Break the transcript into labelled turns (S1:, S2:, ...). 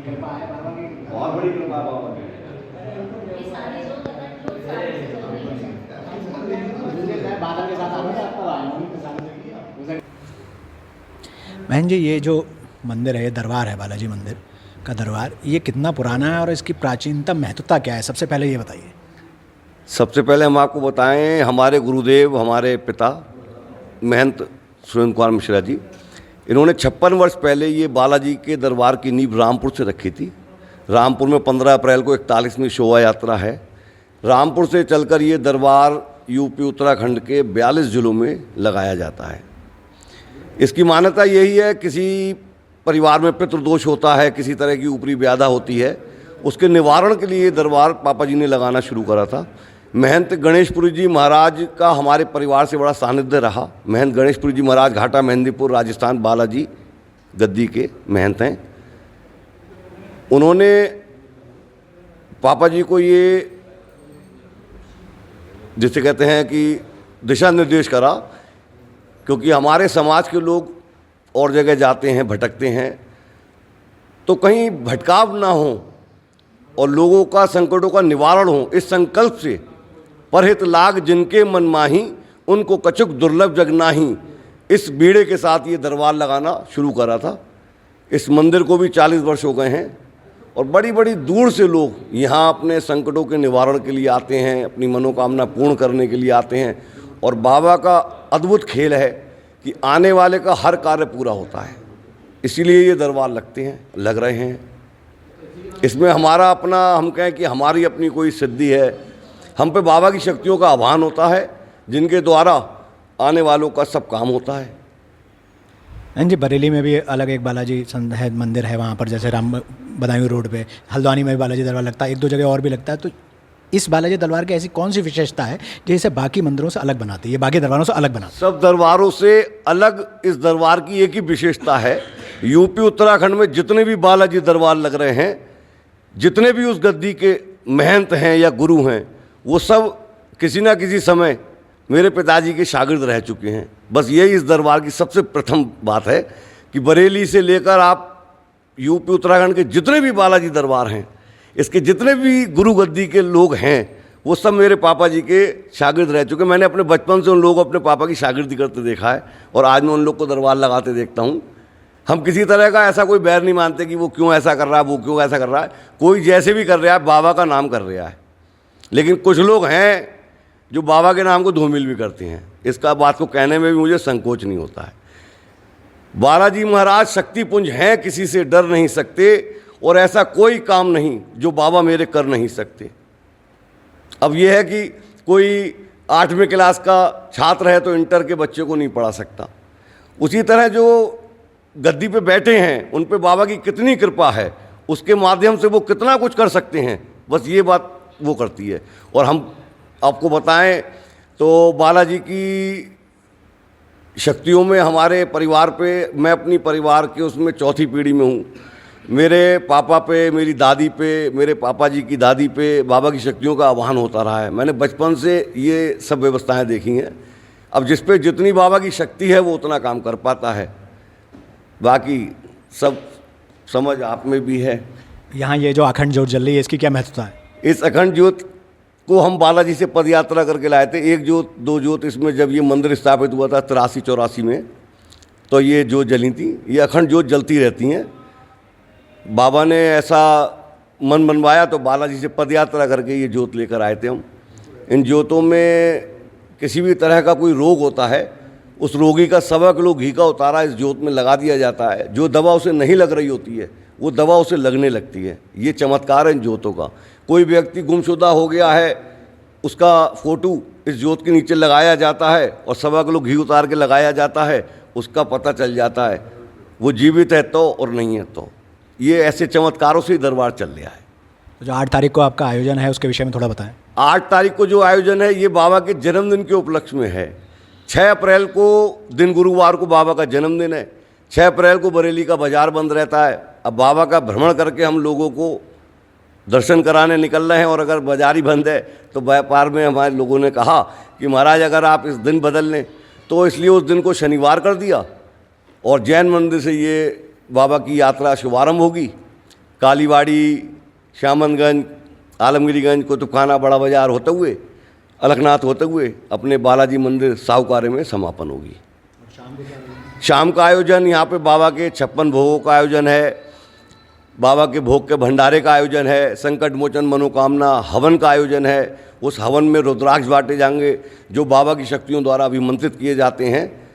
S1: बहुत बड़ी कृपा बाबा की।
S2: बहन जी, ये जो मंदिर है, ये दरबार है, बालाजी मंदिर का दरबार, ये कितना पुराना है और इसकी प्राचीनतम महत्वता क्या है? सबसे पहले ये बताइए।
S1: सबसे पहले हम आपको बताएं, हमारे गुरुदेव, हमारे पिता महंत सुरेंद्र कुमार मिश्रा जी, इन्होंने 56 वर्ष पहले ये बालाजी के दरबार की नींव रामपुर से रखी थी। रामपुर में 15 अप्रैल को 41वीं शोभा यात्रा है। रामपुर से चलकर ये दरबार यूपी उत्तराखंड के 42 जिलों में लगाया जाता है। इसकी मान्यता यही है, किसी परिवार में पितृदोष होता है, किसी तरह की ऊपरी व्याधा होती है, उसके निवारण के लिए ये दरबार पापा जी ने लगाना शुरू करा था। महंत गणेशपुरी जी महाराज का हमारे परिवार से बड़ा सानिध्य रहा। महंत गणेशपुरी जी महाराज घाटा मेहंदीपुर राजस्थान बालाजी गद्दी के महंत हैं। उन्होंने पापा जी को ये, जिसे कहते हैं कि दिशा निर्देश करा, क्योंकि हमारे समाज के लोग और जगह जाते हैं, भटकते हैं, तो कहीं भटकाव ना हो और लोगों का संकटों का निवारण हो, इस संकल्प से परहित लाग जिनके मन माही, उनको कछुक दुर्लभ जग नाही, इस बीड़े के साथ ये दरबार लगाना शुरू करा था। इस मंदिर को भी 40 वर्ष हो गए हैं और बड़ी बड़ी दूर से लोग यहाँ अपने संकटों के निवारण के लिए आते हैं, अपनी मनोकामना पूर्ण करने के लिए आते हैं। और बाबा का अद्भुत खेल है कि आने वाले का हर कार्य पूरा होता है, इसीलिए ये दरबार लग रहे हैं। इसमें हमारा अपना, हम कहें कि हमारी अपनी कोई सिद्धि है, हम पे बाबा की शक्तियों का आह्वान होता है, जिनके द्वारा आने वालों का सब काम होता है।
S2: जी, बरेली में भी अलग एक बालाजी है, मंदिर है वहाँ पर, जैसे राम बदायूं रोड पे, हल्द्वानी में भी बालाजी दरबार लगता है, एक दो जगह और भी लगता है। तो इस बालाजी दरबार की ऐसी कौन सी विशेषता है जो इसे बाकी मंदिरों से अलग बनाती है, ये बाकी दरबारों से अलग बनाती है?
S1: सब दरबारों से अलग इस दरबार की एक ही विशेषता है, यूपी उत्तराखंड में जितने भी बालाजी दरबार लग रहे हैं, जितने भी उस गद्दी के महंत हैं या गुरु हैं, वो सब किसी ना किसी समय मेरे पिताजी के शागिर्द रह चुके हैं। बस यही इस दरबार की सबसे प्रथम बात है कि बरेली से लेकर आप यूपी उत्तराखंड के जितने भी बालाजी दरबार हैं, इसके जितने भी गुरु गद्दी के लोग हैं, वो सब मेरे पापा जी के शागिर्द रह चुके हैं। मैंने अपने बचपन से उन लोगों को अपने पापा की शागिर्दी करते देखा है और आज मैं उन लोग को दरबार लगाते देखता हूँ। हम किसी तरह का ऐसा कोई बैर नहीं मानते कि वो क्यों ऐसा कर रहा है, वो क्यों ऐसा कर रहा है। कोई जैसे भी कर रहा है, बाबा का नाम कर रहा है। लेकिन कुछ लोग हैं जो बाबा के नाम को धूमिल भी करते हैं, इसका बात को कहने में भी मुझे संकोच नहीं होता है। बालाजी महाराज शक्तिपुंज हैं, किसी से डर नहीं सकते और ऐसा कोई काम नहीं जो बाबा मेरे कर नहीं सकते। अब यह है कि कोई 8वीं क्लास का छात्र है तो इंटर के बच्चे को नहीं पढ़ा सकता, उसी तरह जो गद्दी पे बैठे हैं उन पे बाबा की कितनी कृपा है, उसके माध्यम से वो कितना कुछ कर सकते हैं, बस ये बात वो करती है। और हम आपको बताएं तो बालाजी की शक्तियों में हमारे परिवार पे, मैं अपनी परिवार के उसमें चौथी पीढ़ी में हूँ। मेरे पापा पे, मेरी दादी पे, मेरे पापा जी की दादी पे बाबा की शक्तियों का आह्वान होता रहा है। मैंने बचपन से ये सब व्यवस्थाएं देखी हैं। अब जिस पे जितनी बाबा की शक्ति है वो उतना काम कर पाता है, बाकी सब समझ आप में भी है।
S2: यहाँ ये जो अखंड ज्योत जल रही है, इसकी क्या महत्वता है?
S1: इस अखंड ज्योत को हम बालाजी से पद यात्रा करके लाए थे। एक ज्योत, दो ज्योत, इसमें जब ये मंदिर स्थापित हुआ था 83-84 में, तो ये ज्योत जली थी। ये अखंड ज्योत जलती रहती हैं। बाबा ने ऐसा मन बनवाया तो बालाजी से पद यात्रा करके ये ज्योत लेकर आए थे हम। इन ज्योतों में किसी भी तरह का कोई रोग होता है, उस रोगी का 1.25 किलो घी का उतारा इस ज्योत में लगा दिया जाता है। जो दवा उसे नहीं लग रही होती है वो दवा उसे लगने लगती है। ये चमत्कार है इन ज्योतों का। कोई व्यक्ति गुमशुदा हो गया है, उसका फोटो इस ज्योत के नीचे लगाया जाता है और 1.25 किलो घी उतार के लगाया जाता है, उसका पता चल जाता है वो जीवित है तो और नहीं है तो। ये ऐसे चमत्कारों से ही दरबार चल रहा है।
S2: तो जो 8 तारीख को आपका आयोजन है उसके विषय में थोड़ा बताएं।
S1: 8 तारीख को जो आयोजन है ये बाबा के जन्मदिन के उपलक्ष्य में है। 6 अप्रैल को दिन गुरुवार को बाबा का जन्मदिन है। 6 अप्रैल को बरेली का बाजार बंद रहता है। अब बाबा का भ्रमण करके हम लोगों को दर्शन कराने निकल रहे हैं और अगर बाजार ही बंद है तो व्यापार में हमारे लोगों ने कहा कि महाराज अगर आप इस दिन बदल लें, तो इसलिए उस दिन को शनिवार कर दिया और जैन मंदिर से ये बाबा की यात्रा शुभारंभ होगी। कालीबाड़ी, श्यामनगंज, आलमगिरीगंज, कुतुबखाना, बड़ा बाजार होते हुए, अलकनाथ होते हुए अपने बालाजी मंदिर साहूकारे में समापन होगी। शाम का आयोजन यहाँ पे बाबा के 56 भोगों का आयोजन है, बाबा के भोग के भंडारे का आयोजन है, संकट मोचन मनोकामना हवन का आयोजन है। उस हवन में रुद्राक्ष बांटे जाएंगे जो बाबा की शक्तियों द्वारा अभिमंत्रित किए जाते हैं।